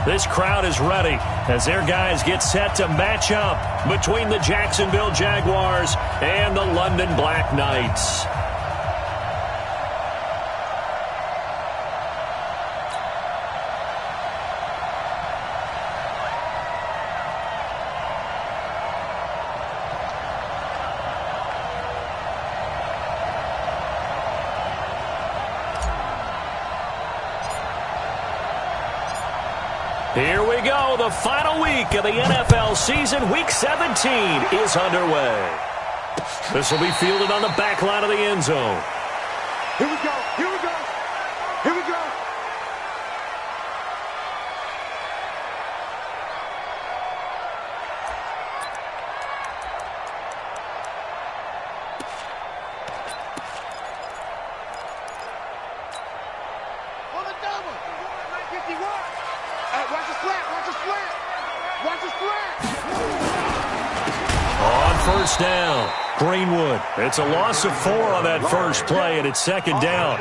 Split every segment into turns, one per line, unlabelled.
This crowd is ready as their guys get set to match up between the Jacksonville Jaguars and the London Black Knights. Here we go. The final week of the NFL season. Week 17 is underway. This will be fielded on the back line of the end zone.
Here we go. Here we go. Here we go. On the double. 951. Watch the slant. Watch the slant. Watch the slant.
On first down, Greenwood. It's a loss of 4 on that first play, and it's second down.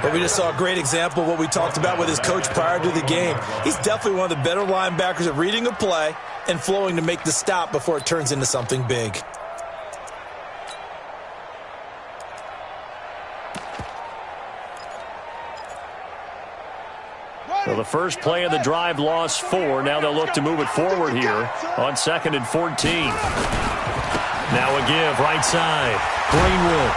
But we just saw a great example of what we talked about with his coach prior to the game. He's definitely one of the better linebackers at reading a play and flowing to make the stop before it turns into something big.
So the first play of the drive lost 4. Now they'll look to move it forward here on 2nd and 14. Now a give right side. Greenwood.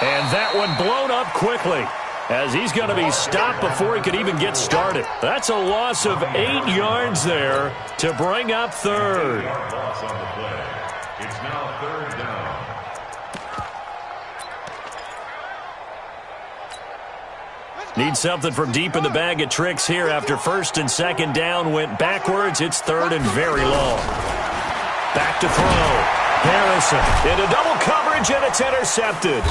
And that one blown up quickly as he's going to be stopped before he could even get started. That's a loss of 8 yards there to bring up third.
It's now third down.
Need something from deep in the bag of tricks here after first and second down went backwards. It's third and very long. Back to throw. Harrison into double coverage, and it's intercepted.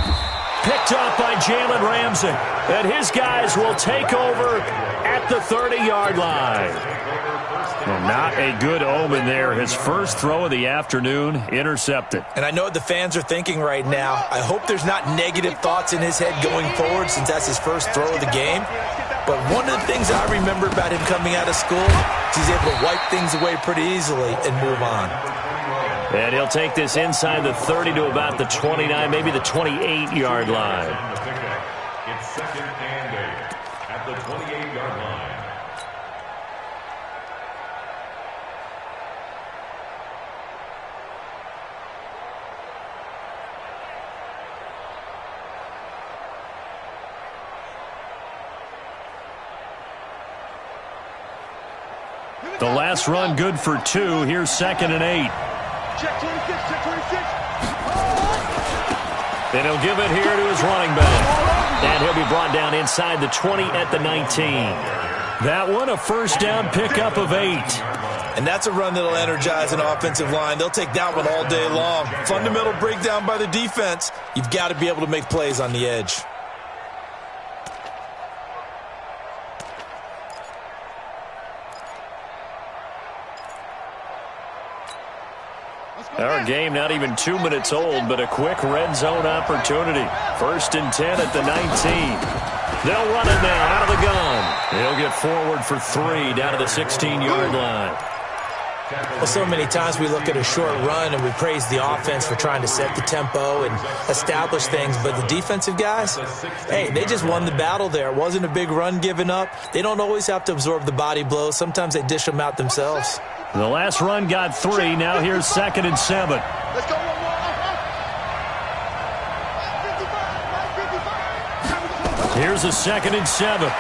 Picked up by Jalen Ramsey. And his guys will take over at the 30-yard line. Well, not a good omen there. His first throw of the afternoon intercepted.
And I know what the fans are thinking right now. I hope there's not negative thoughts in his head going forward since that's his first throw of the game. But one of the things I remember about him coming out of school is he's able to wipe things away pretty easily and move on.
And he'll take this inside the 30 to about the 29, maybe the 28-yard line.
It's 2nd and 8 at the 28-yard line.
The last run good for 2. Here's 2nd and 8.
Check 26, check 26.
And he'll give it here to his running back. And he'll be brought down inside the 20 at the 19. That one a first down pickup of 8.
And that's a run that'll energize an offensive line. They'll take that one all day long. Fundamental breakdown by the defense. You've got to be able to make plays on the edge.
Our game not even 2 minutes old, but a quick red zone opportunity. 1st and 10 at the 19. They'll run it now out of the gun. He'll get forward for 3 down to the 16-yard line.
Well, so many times we look at a short run and we praise the offense for trying to set the tempo and establish things, but the defensive guys, hey, they just won the battle there. It wasn't a big run given up. They don't always have to absorb the body blows. Sometimes they dish them out themselves.
The last run got 3. Now here's 2nd and 7.
Let's go.
Here's a 2nd and 7.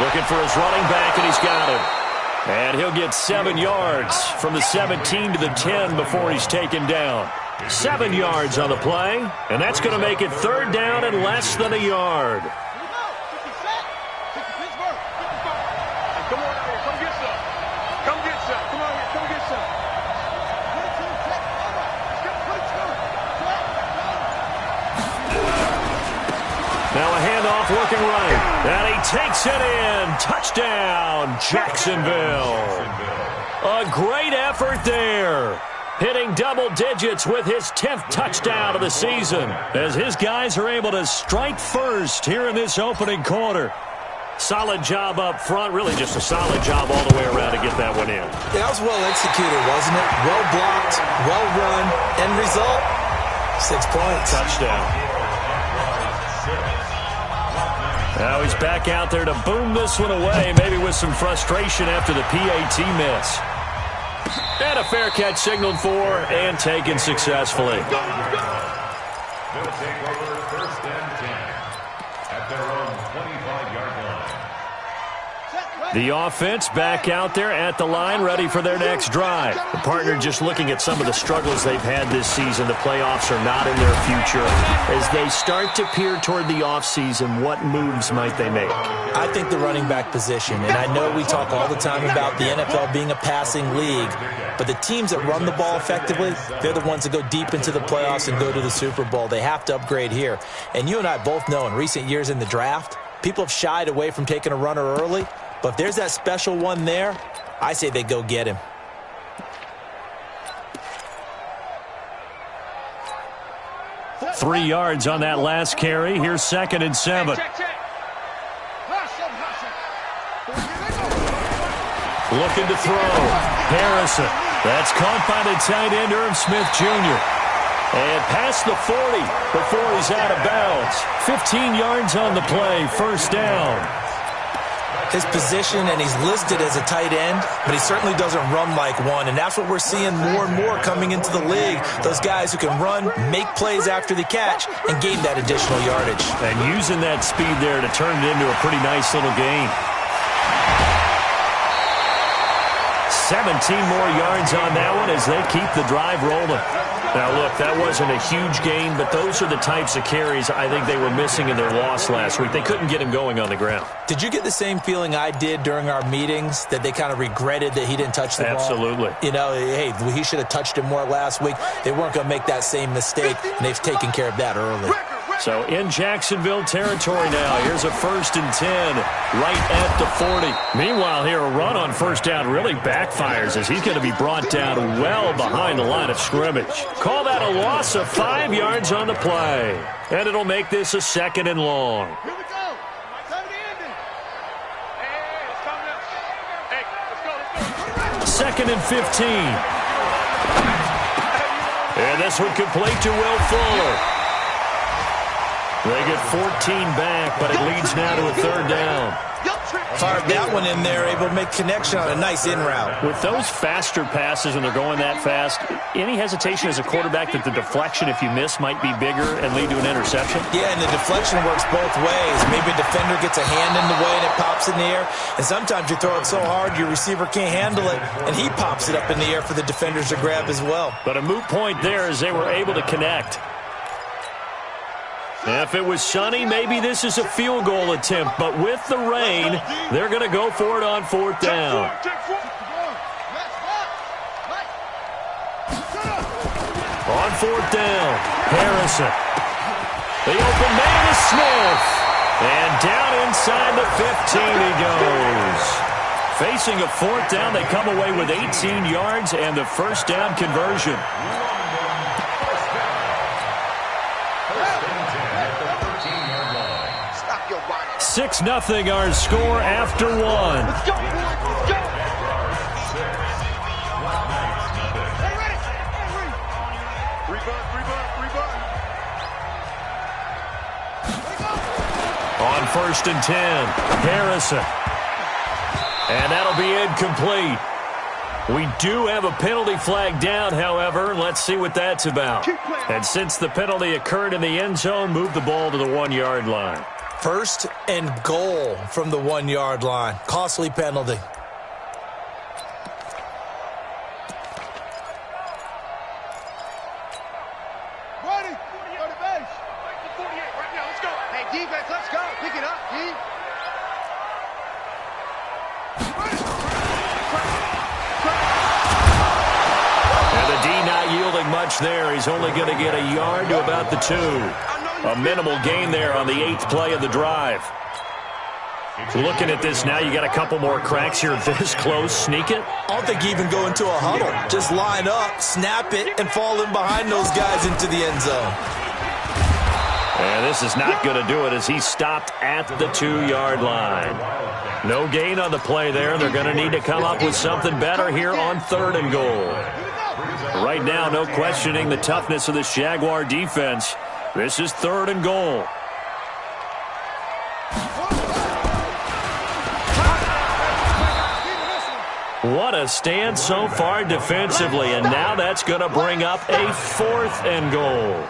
Looking for his running back, and he's got him. And he'll get 7 yards from the 17 to the 10 before he's taken down. 7 yards on the play, and that's going to make it third down and less than a yard.
Come on out here. Come get some. Come get some. Come on here. Come get some.
Now a handoff looking right. And he takes it in. Touchdown, Jacksonville. A great effort there. Hitting double digits with his 10th touchdown of the season as his guys are able to strike first here in this opening quarter. Solid job up front. Really just a solid job all the way around to get that one in.
Yeah, that was well executed, wasn't it? Well blocked, well run. End result, 6 points.
Touchdown. Now he's back out there to boom this one away, maybe with some frustration after the PAT miss. And a fair catch signaled for and taken successfully.
They'll take over 1st and 10 at their own 25-yard line.
The offense back out there at the line, ready for their next drive. The partner just looking at some of the struggles they've had this season. The playoffs are not in their future. As they start to peer toward the offseason, what moves might they make?
I think the running back position, and I know we talk all the time about the NFL being a passing league, but the teams that run the ball effectively, they're the ones that go deep into the playoffs and go to the Super Bowl. They have to upgrade here. And you and I both know in recent years in the draft, people have shied away from taking a runner early. But if there's that special one there, I say they go get him.
Three yards on that last carry. Here's 2nd and 7. Looking to throw. Harrison. That's caught by the tight end, Irv Smith Jr. And past the 40 before he's out of bounds. 15 yards on the play. 1st down.
His position, and he's listed as a tight end, but he certainly doesn't run like one, and that's what we're seeing more and more coming into the league. Those guys who can run, make plays after the catch, and gain that additional yardage.
And using that speed there to turn it into a pretty nice little gain. 17 more yards on that one as they keep the drive rolling. Now, look, that wasn't a huge gain, but those are the types of carries I think they were missing in their loss last week. They couldn't get him going on the ground.
Did you get the same feeling I did during our meetings, that they kind of regretted that he didn't touch the ball?
Absolutely.
You know, hey, he should have touched it more last week. They weren't going to make that same mistake, and they've taken care of that early.
So in Jacksonville territory now. Here's a 1st and 10 right at the 40. Meanwhile, here a run on 1st down really backfires as he's going to be brought down well behind the line of scrimmage. Call that a loss of 5 yards on the play. And it'll make this a 2nd and long.
Here we go. Time to end it. Hey, it's coming up. Hey, let's go.
2nd and 15. And this one complete to Will Fuller. They get 14 back, but it leads now to a 3rd down.
Fired that one in there, able to make connection on a nice in route.
With those faster passes and they're going that fast, any hesitation as a quarterback that the deflection, if you miss, might be bigger and lead to an interception?
Yeah, and the deflection works both ways. Maybe a defender gets a hand in the way and it pops in the air. And sometimes you throw it so hard your receiver can't handle it, and he pops it up in the air for the defenders to grab as well.
But a moot point there as they were able to connect. If it was sunny, maybe this is a field goal attempt. But with the rain, they're going to go for it on 4th down. On 4th down, Harrison. The open man is Smith. And down inside the 15 he goes. Facing a 4th down, they come away with 18 yards and the 1st down conversion. 6-0 our score after 1.
Let's go. Let's go.
On 1st and 10, Harrison. And that'll be incomplete. We do have a penalty flag down, however. Let's see what that's about. And since the penalty occurred in the end zone, move the ball to the 1-yard line.
1st and goal from the 1-yard line. Costly penalty.
Ready. Go to base. 48 right now. Let's go. Hey, defense, let's go. Pick it up, D.
And the D not yielding much there. He's only going to get a yard to about the 2. A minimal gain there on the 8th play of the drive. Looking at this now, you got a couple more cracks here this close. Sneak it?
I don't think you even go into a huddle. Just line up, snap it, and fall in behind those guys into the end zone.
And this is not going to do it as he stopped at the 2-yard line. No gain on the play there. They're going to need to come up with something better here on 3rd and goal. Right now, no questioning the toughness of this Jaguar defense. This is 3rd and goal. What a stand so far defensively, and now that's going to bring up a 4th and goal.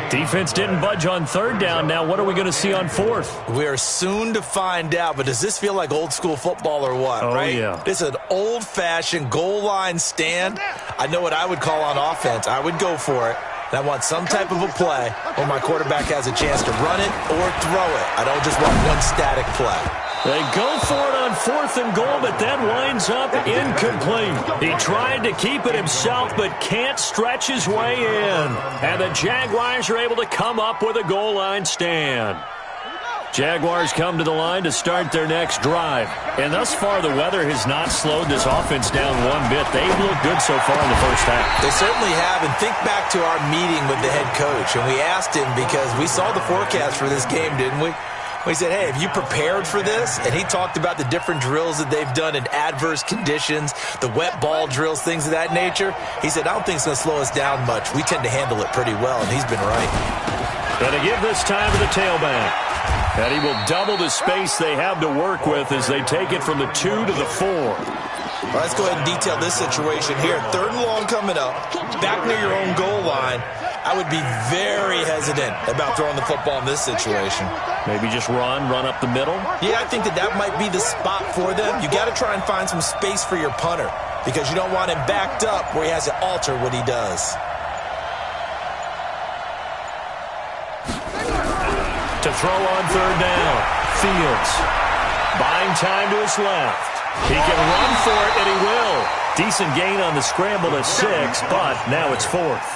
Defense didn't budge on 3rd down. Now what are we going to see on 4th?
We are soon to find out, but does this feel like old school football or what, right?
Yeah.
This is an old-fashioned goal line stand. I know what I would call on offense. I would go for it. And I want some type of a play where my quarterback has a chance to run it or throw it. I don't just want one static play.
They go for it on 4th and goal, but that winds up incomplete. He tried to keep it himself, but can't stretch his way in. And the Jaguars are able to come up with a goal line stand. Jaguars come to the line to start their next drive. And thus far, the weather has not slowed this offense down one bit. They've looked good so far in the first half.
They certainly have. And think back to our meeting with the head coach. And we asked him, because we saw the forecast for this game, didn't we? We said, hey, have you prepared for this? And he talked about the different drills that they've done in adverse conditions, the wet ball drills, things of that nature. He said, I don't think it's going to slow us down much. We tend to handle it pretty well, and he's been right.
Going to give this time to the tailback. And he will double the space they have to work with as they take it from the 2 to the 4.
Well, let's go ahead and detail this situation here. 3rd and long coming up, back near your own goal line. I would be very hesitant about throwing the football in this situation.
Maybe just run up the middle?
Yeah, I think that might be the spot for them. You got to try and find some space for your punter because you don't want him backed up where he has to alter what he does.
To throw on 3rd down, Fields. Buying time to his left. He can run for it, and he will. Decent gain on the scramble to 6, but now it's 4th.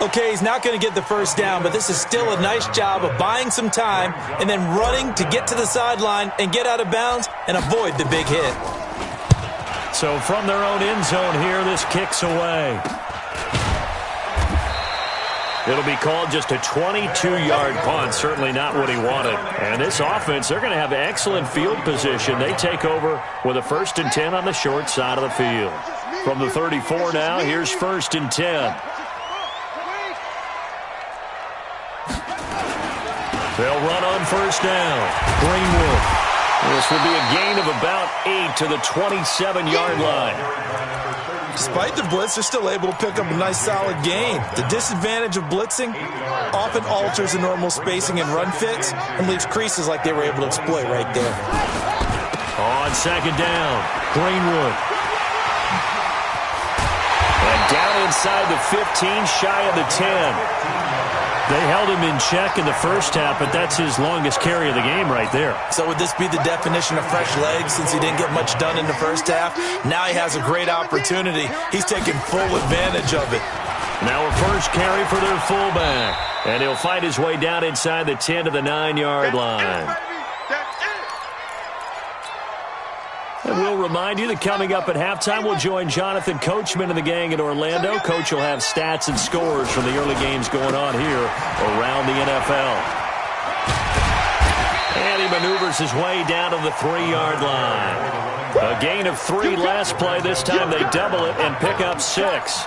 Okay, he's not going to get the first down, but this is still a nice job of buying some time and then running to get to the sideline and get out of bounds and avoid the big hit.
So from their own end zone here, this kicks away. It'll be called just a 22-yard punt, certainly not what he wanted. And this offense, they're going to have excellent field position. They take over with a 1st and 10 on the short side of the field. From the 34 now, here's 1st and 10. They'll run on 1st down. Greenwood. This will be a gain of about 8 to the 27-yard line.
Despite the blitz, they're still able to pick up a nice solid gain. The disadvantage of blitzing often alters the normal spacing and run fits and leaves creases like they were able to exploit right there.
On 2nd down, Greenwood. And down inside the 15, shy of the 10. They held him in check in the first half, but that's his longest carry of the game right there.
So would this be the definition of fresh legs since he didn't get much done in the first half? Now he has a great opportunity. He's taking full advantage of it.
Now a first carry for their fullback. And he'll fight his way down inside the 10 to the 9-yard line. And we'll remind you that coming up at halftime, we'll join Jonathan Coachman and the gang in Orlando. Coach will have stats and scores from the early games going on here around the NFL. And he maneuvers his way down to the 3-yard line. A gain of 3 last play. This time they double it and pick up 6.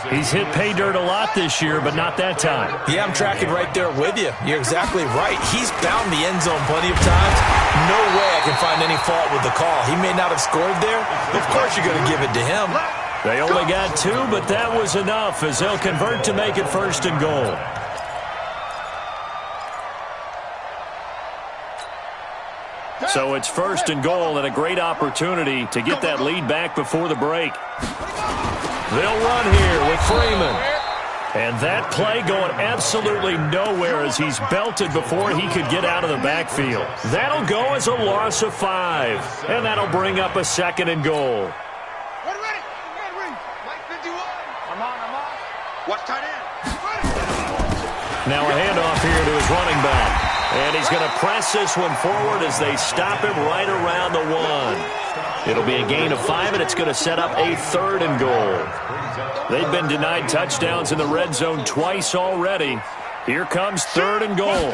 He's hit pay dirt a lot this year, but not that time.
Yeah, I'm tracking right there with you. You're exactly right. He's found the end zone plenty of times. No way I can find any fault with the call. He may not have scored there, but of course you're going to give it to him.
They only got 2, but that was enough as they'll convert to make it 1st and goal. So it's 1st and goal and a great opportunity to get that lead back before the break. They'll run here with Freeman. And that play going absolutely nowhere as he's belted before he could get out of the backfield. That'll go as a loss of 5. And that'll bring up a 2nd and goal. Now a handoff here to his running back. And he's going to press this one forward as they stop him right around the 1. It'll be a gain of 5, and it's going to set up a 3rd and goal. They've been denied touchdowns in the red zone twice already. Here comes 3rd and goal.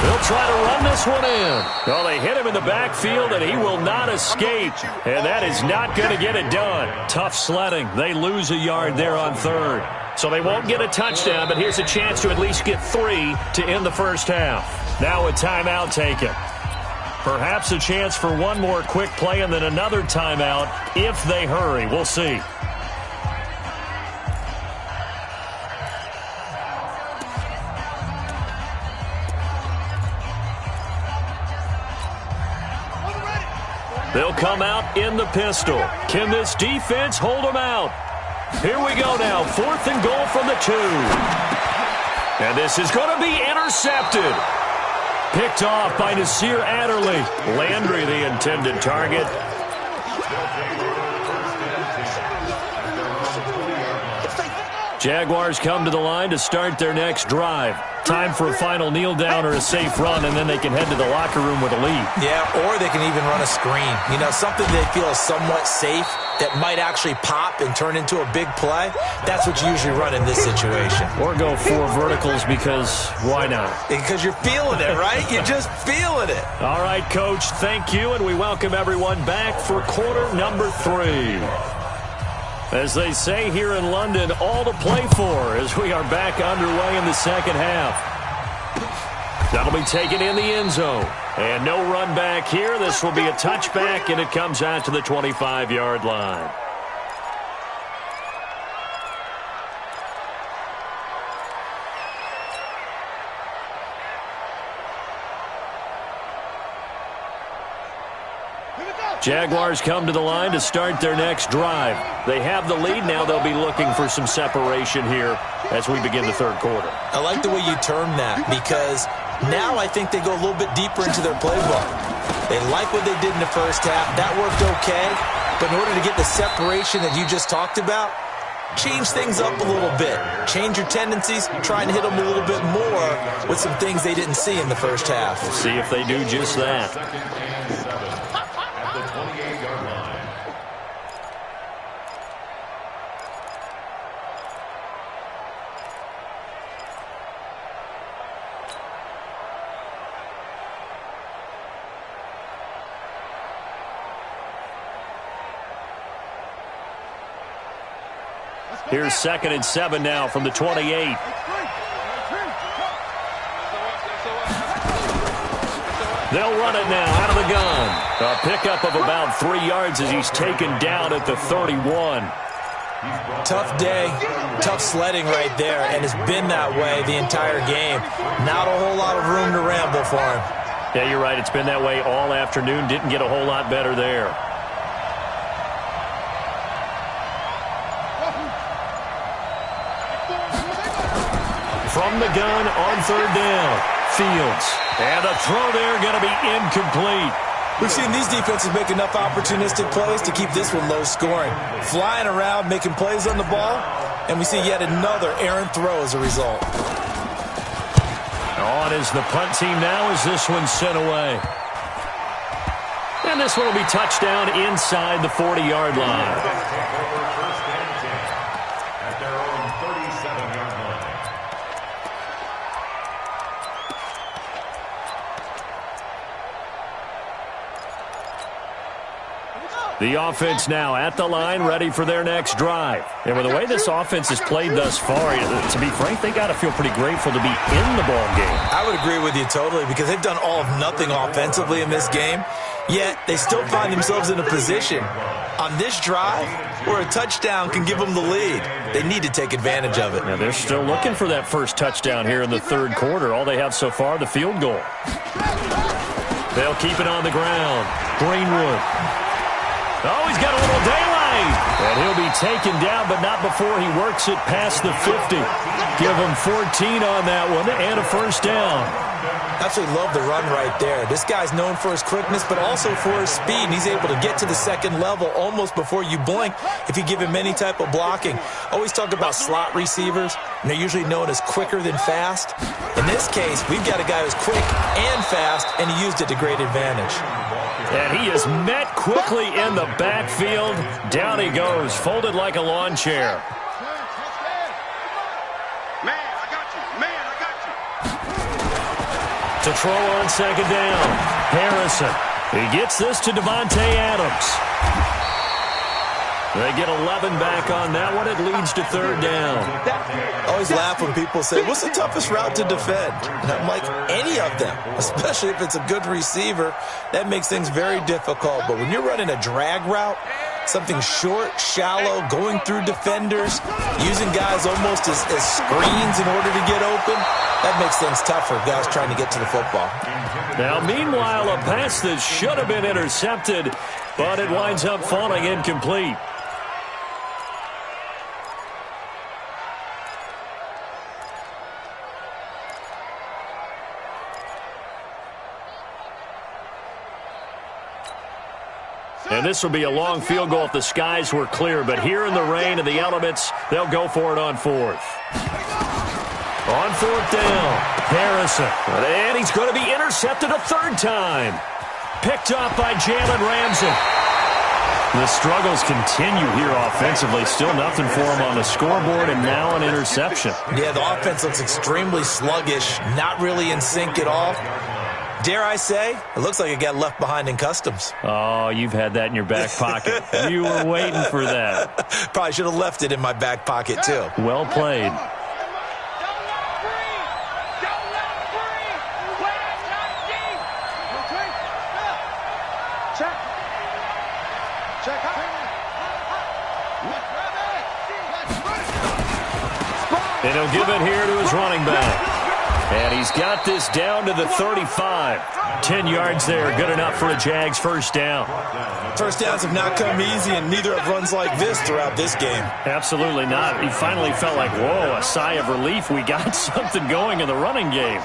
They'll try to run this one in. Well, they hit him in the backfield, and he will not escape. And that is not going to get it done. Tough sledding. They lose a yard there on 3rd. So they won't get a touchdown, but here's a chance to at least get 3 to end the first half. Now a timeout taken. Perhaps a chance for one more quick play and then another timeout if they hurry. We'll see. They'll come out in the pistol. Can this defense hold them out? Here we go now. 4th and goal from the 2. And this is going to be intercepted. Picked off by Nasir Adderley. Landry, the intended target. Jaguars come to the line to start their next drive. Time for a final kneel down or a safe run, and then they can head to the locker room with a lead.
Yeah, or they can even run a screen. You know, something they feel is somewhat safe that might actually pop and turn into a big play. That's what you usually run in this situation.
Or go 4 verticals because why not?
Because you're feeling it, right? You're just feeling it.
All right, Coach, thank you, and we welcome everyone back for quarter number 3. As they say here in London, all to play for as we are back underway in the second half. That'll be taken in the end zone. And no run back here. This will be a touchback, and it comes out to the 25-yard line. Jaguars come to the line to start their next drive. They have the lead. Now they'll be looking for some separation here as we begin the 3rd quarter.
I like the way you term that because now I think they go a little bit deeper into their playbook. They like what they did in the first half. That worked okay. But in order to get the separation that you just talked about, change things up a little bit. Change your tendencies. Try and hit them a little bit more with some things they didn't see in the first half.
We'll see if they do just that. Here's 2nd and 7 now from the 28. They'll run it now out of the gun. A pickup of about 3 yards as he's taken down at the 31.
Tough day, tough sledding right there, and it's been that way the entire game. Not a whole lot of room to ramble for him.
Yeah, you're right. It's been that way all afternoon. Didn't get a whole lot better there. From the gun on 3rd down. Fields. And the throw there going to be incomplete.
We've seen these defenses make enough opportunistic plays to keep this one low scoring. Flying around, making plays on the ball, and we see yet another errant throw as a result.
On is the punt team now as this one's sent away. And this one will be touchdown inside the 40-yard line. The offense now at the line, ready for their next drive. And with the way this offense has played thus far, to be frank, they got to feel pretty grateful to be in the ball game.
I would agree with you totally because they've done all of nothing offensively in this game, yet they still find themselves in a position on this drive where a touchdown can give them the lead. They need to take advantage of it.
Now they're still looking for that first touchdown here in the 3rd quarter. All they have so far, the field goal. They'll keep it on the ground. Greenwood. Oh, he's got a little daylight. And he'll be taken down, but not before he works it past the 50. Give him 14 on that one and a first down.
Absolutely love the run right there. This guy's known for his quickness, but also for his speed. And he's able to get to the 2nd level almost before you blink if you give him any type of blocking. Always talk about slot receivers, and they're usually known as quicker than fast. In this case, we've got a guy who's quick and fast, and he used it to great advantage.
And he is met quickly in the backfield. Down he goes, folded like a lawn chair.
Man, I got you.
To throw on second down. Harrison. He gets this to Devontae Adams. They get 11 back on that one. It leads to third down.
I always laugh when people say, what's the toughest route to defend? And I'm like, any of them, especially if it's a good receiver. That makes things very difficult. But when you're running a drag route, something short, shallow, going through defenders, using guys almost as screens in order to get open, that makes things tough for guys trying to get to the football.
Now, meanwhile, a pass that should have been intercepted, but it winds up falling incomplete. And this will be a long field goal if the skies were clear. But here in the rain and the elements, they'll go for it on fourth. On fourth down, Harrison. And he's going to be intercepted a third time. Picked up by Jalen Ramsey. The struggles continue here offensively. Still nothing for him on the scoreboard, and now an interception.
Yeah, the offense looks extremely sluggish, not really in sync at all. Dare I say, it looks like it got left behind in customs.
Oh, you've had that in your back pocket. You were waiting for that.
Probably should have left it in my back pocket, too.
Well played. And he'll give it here to his running back. And he's got this down to the 35. 10 yards there, good enough for a Jags first down.
First downs have not come easy, and neither have runs like this throughout this game.
Absolutely not. He finally felt like, whoa, a sigh of relief. We got something going in the running game.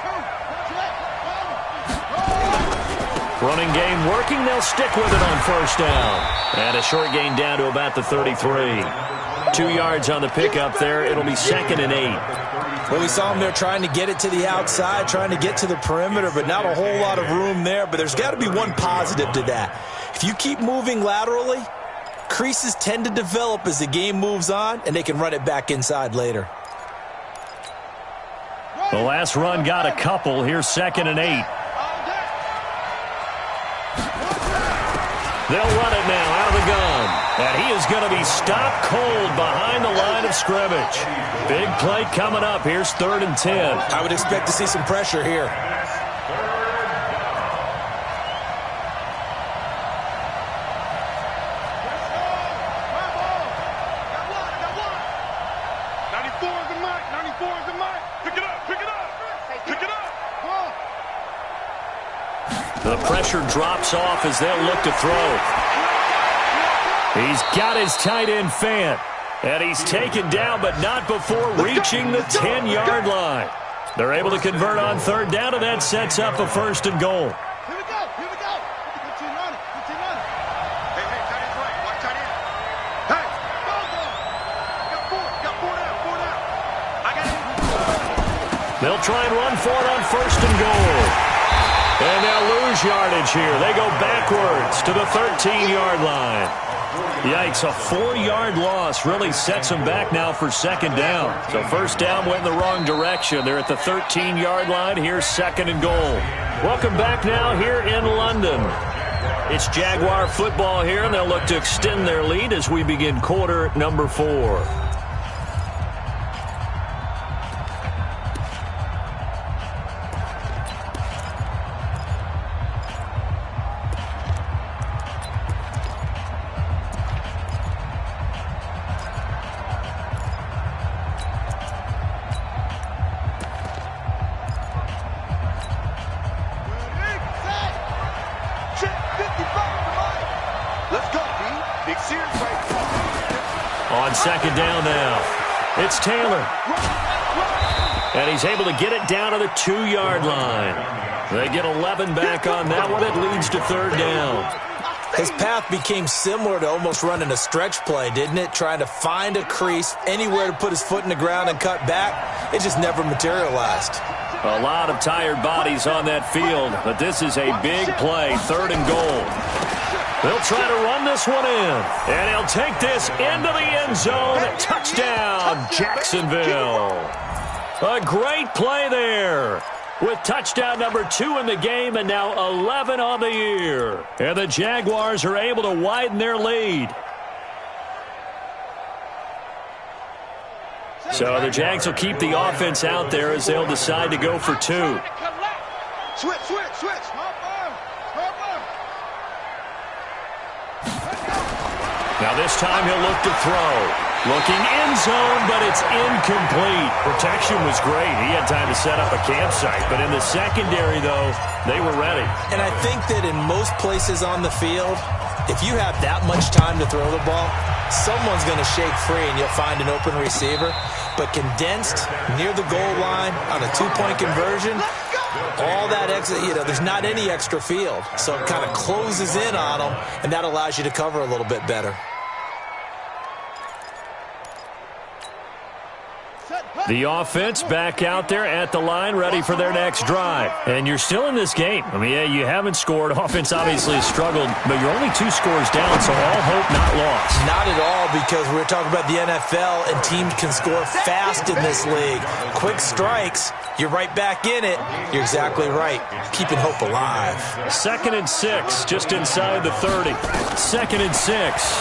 Running game working. They'll stick with it on first down. And a short gain down to about the 33. 2 yards on the pickup there. It'll be 2nd and 8.
Well, we saw him there trying to get it to the outside, trying to get to the perimeter, but not a whole lot of room there. But there's got to be one positive to that. If you keep moving laterally, creases tend to develop as the game moves on, and they can run it back inside later.
The last run got a couple. Here's 2nd and 8. They'll run it now out of the gun. And he is going to be stopped cold behind the line of scrimmage. Big play coming up. Here's 3rd and 10.
I would expect to see some pressure here.
The pressure drops off as they'll look to throw. He's got his tight end Fant. And he's taken down, but not before reaching the 10-yard line. They're able to convert on 3rd down, and that sets up a 1st and goal.
Here we go. Here we go. Good team running. Good team running. Hey, tight end's right. Watch tight end. Hey, go. Got 4 now. 4 now. I got it.
They'll try and run for it on 1st and goal. And they'll lose yardage here. They go backwards to the 13-yard line. Yikes, a 4-yard loss really sets them back now for 2nd down. So 1st down went in the wrong direction. They're at the 13-yard line. Here's 2nd and goal. Welcome back now here in London. It's Jaguar football here, and they'll look to extend their lead as we begin quarter number 4. On 2nd down now, it's Taylor. And he's able to get it down to the 2-yard line. They get 11 back on that one. It leads to 3rd down.
His path became similar to almost running a stretch play, didn't it? Trying to find a crease, anywhere to put his foot in the ground and cut back. It just never materialized.
A lot of tired bodies on that field, but this is a big play, 3rd and goal. They'll try to run this one in, and he'll take this into the end zone. Touchdown, Jacksonville. A great play there. with touchdown number 2 in the game and now 11 on the year. And the Jaguars are able to widen their lead. So the Jags will keep the offense out there as they'll decide to go for 2.
Switch.
Now this time he'll look to throw. Looking end zone, but it's incomplete. Protection was great. He had time to set up a campsite. But in the secondary, though, they were ready.
And I think that in most places on the field, if you have that much time to throw the ball, someone's going to shake free and you'll find an open receiver. But condensed near the goal line on a 2-point conversion, all that extra, there's not any extra field. So it kind of closes in on them, and that allows you to cover a little bit better.
The offense back out there at the line, ready for their next drive. And you're still in this game. I mean, yeah, you haven't scored. Offense obviously has struggled, but you're only 2 scores down, so all hope not lost.
Not at all, because we're talking about the NFL, and teams can score fast in this league. Quick strikes, you're right back in it. You're exactly right. Keeping hope alive.
2nd and 6, just inside the 30. 2nd and 6.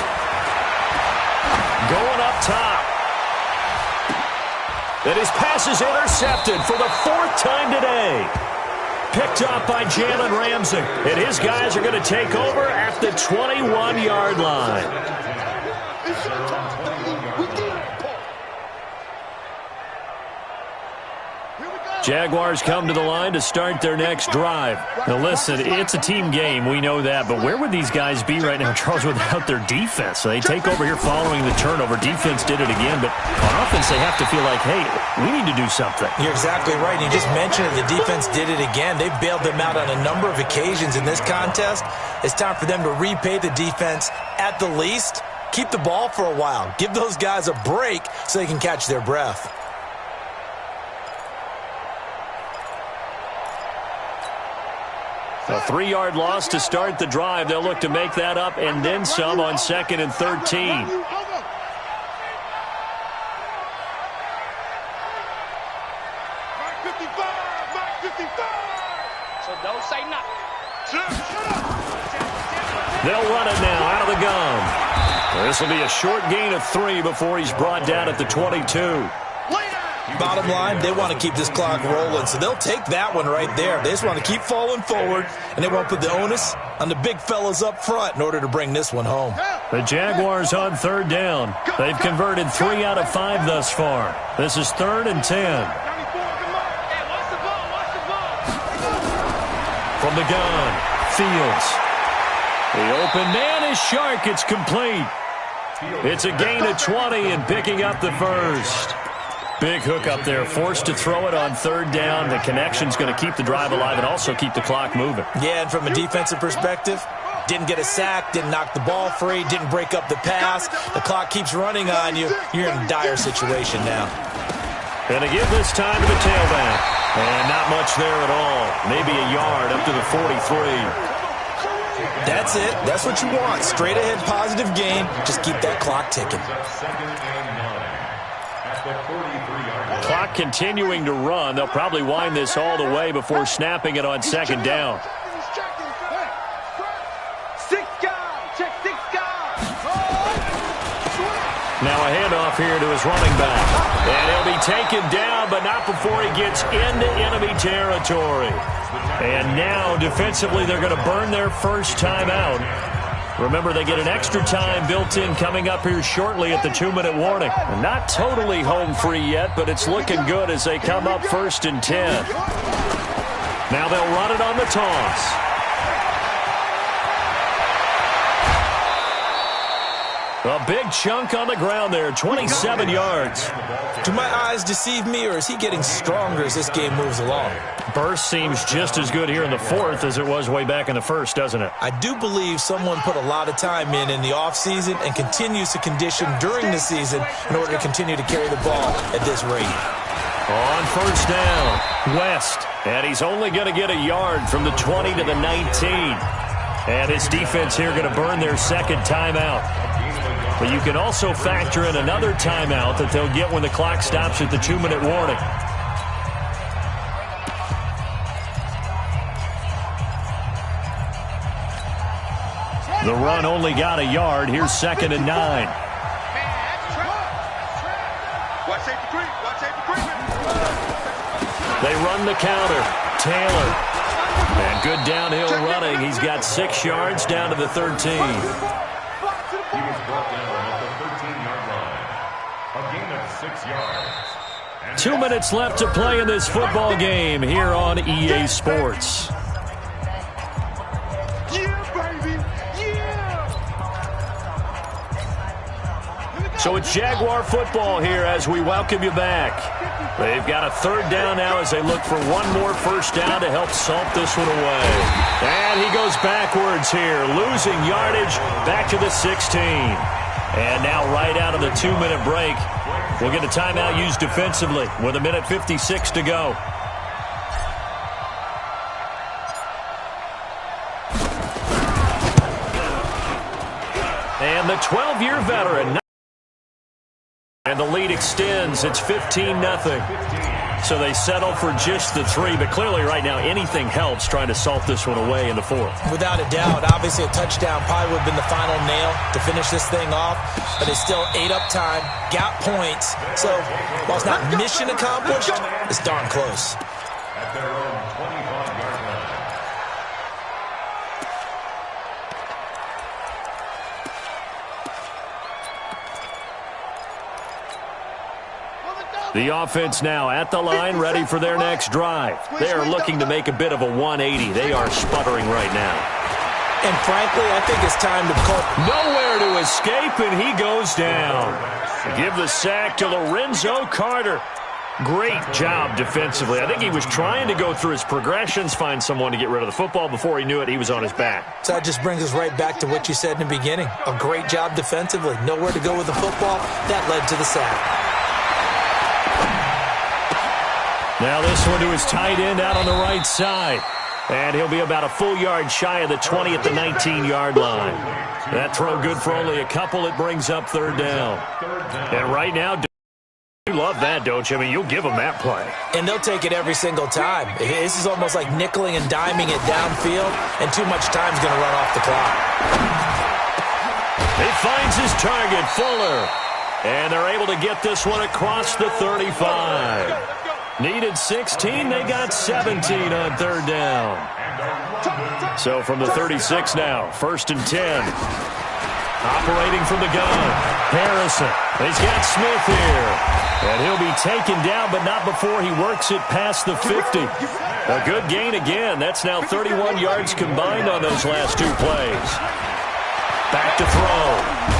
Going up top. And his pass is intercepted for the 4th time today. Picked up by Jalen Ramsey. And his guys are going to take over at the 21-yard line. Jaguars come to the line to start their next drive. Now listen, it's a team game, we know that, but where would these guys be right now, Charles, without their defense? So they take over here following the turnover. Defense did it again, but on offense they have to feel like, hey, we need to do something.
You're exactly right. You just mentioned it. The defense did it again. They've bailed them out on a number of occasions in this contest. It's time for them to repay the defense at the least. Keep the ball for a while. Give those guys a break so they can catch their breath.
A 3-yard loss to start the drive. They'll look to make that up and then some on 2nd and 13.
So don't say nothing.
They'll run it now out of the gun. This will be a short gain of 3 before he's brought down at the 22.
Bottom line, they want to keep this clock rolling, so they'll take that one right there. They just want to keep falling forward, and they won't put the onus on the big fellas up front in order to bring this one home.
The Jaguars on 3rd down. They've converted 3 out of 5 thus far. This is 3rd and 10. From the gun, Fields. The open man is Shark. It's complete. It's a gain of 20 and picking up the first. Big hook up there, forced to throw it on 3rd down. The connection's going to keep the drive alive and also keep the clock moving.
Yeah, and from a defensive perspective, didn't get a sack, didn't knock the ball free, didn't break up the pass. The clock keeps running on you. You're in a dire situation now.
And to give this time to the tailback. And not much there at all. Maybe a yard up to the 43.
That's it. That's what you want. Straight ahead positive gain. Just keep that clock ticking.
Clock continuing to run. They'll probably wind this all the way before snapping it on 2nd down. Now a handoff here to his running back. And he'll be taken down, but not before he gets into enemy territory. And now, defensively, they're going to burn their first timeout. Remember, they get an extra time built in coming up here shortly at the 2-minute warning. And not totally home free yet, but it's looking good as they come up 1st and 10. Now they'll run it on the toss. A big chunk on the ground there, 27 yards.
Do my eyes deceive me, or is he getting stronger as this game moves along?
Burst seems just as good here in the 4th as it was way back in the 1st, doesn't it?
I do believe someone put a lot of time in the offseason and continues to condition during the season in order to continue to carry the ball at this rate.
On 1st down, West. And he's only going to get a yard from the 20 to the 19. And his defense here going to burn their 2nd timeout. But you can also factor in another timeout that they'll get when the clock stops at the 2-minute warning. The run only got a yard. Here's 2nd and 9. They run the counter. Taylor. And good downhill running. He's got 6 yards down to the 13.
He was brought down at the 13-yard line. A gain of 6 yards.
2 minutes left to play in this football game here on EA Sports. So it's Jaguar football here as we welcome you back. They've got a 3rd down now as they look for one more first down to help salt this one away. And he goes backwards here, losing yardage back to the 16. And now right out of the 2-minute break, we'll get a timeout used defensively with 1:56 to go. And the 12-year veteran. And the lead extends. It's 15-0. So they settle for just the 3. But clearly right now anything helps trying to salt this one away in the 4th.
Without a doubt. Obviously a touchdown probably would have been the final nail to finish this thing off. But they still ate up time, got points. So while it's not mission accomplished, it's darn close.
At their own 25-yard line.
The offense now at the line, ready for their next drive. They are looking to make a bit of a 180. They are sputtering right now.
And frankly, I think it's time to call.
Nowhere to escape, and he goes down. Give the sack to Lorenzo Carter. Great job defensively. I think he was trying to go through his progressions, find someone to get rid of the football. Before he knew it, he was on his back.
So that just brings us right back to what you said in the beginning. A great job defensively. Nowhere to go with the football. That led to the sack.
Now this one to his tight end out on the right side. And he'll be about a full yard shy of the 20 at the 19-yard line. That throw good for only a couple. It brings up 3rd down. And right now, you love that, don't you? I mean, you'll give them that play.
And they'll take it every single time. This is almost like nickeling and diming it downfield, and too much time's going to run off the clock.
He finds his target, Fuller. And they're able to get this one across the 35. Needed 16, they got 17 on 3rd down. So from the 36 now, 1st and 10. Operating from the gun, Harrison. He's got Smith here. And he'll be taken down, but not before he works it past the 50. A good gain again. That's now 31 yards combined on those last 2 plays. Back to throw.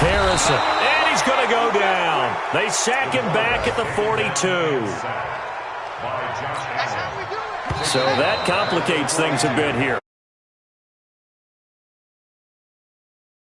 Harrison. And he's going to go down. They sack him back at the 42. So that complicates things a bit here.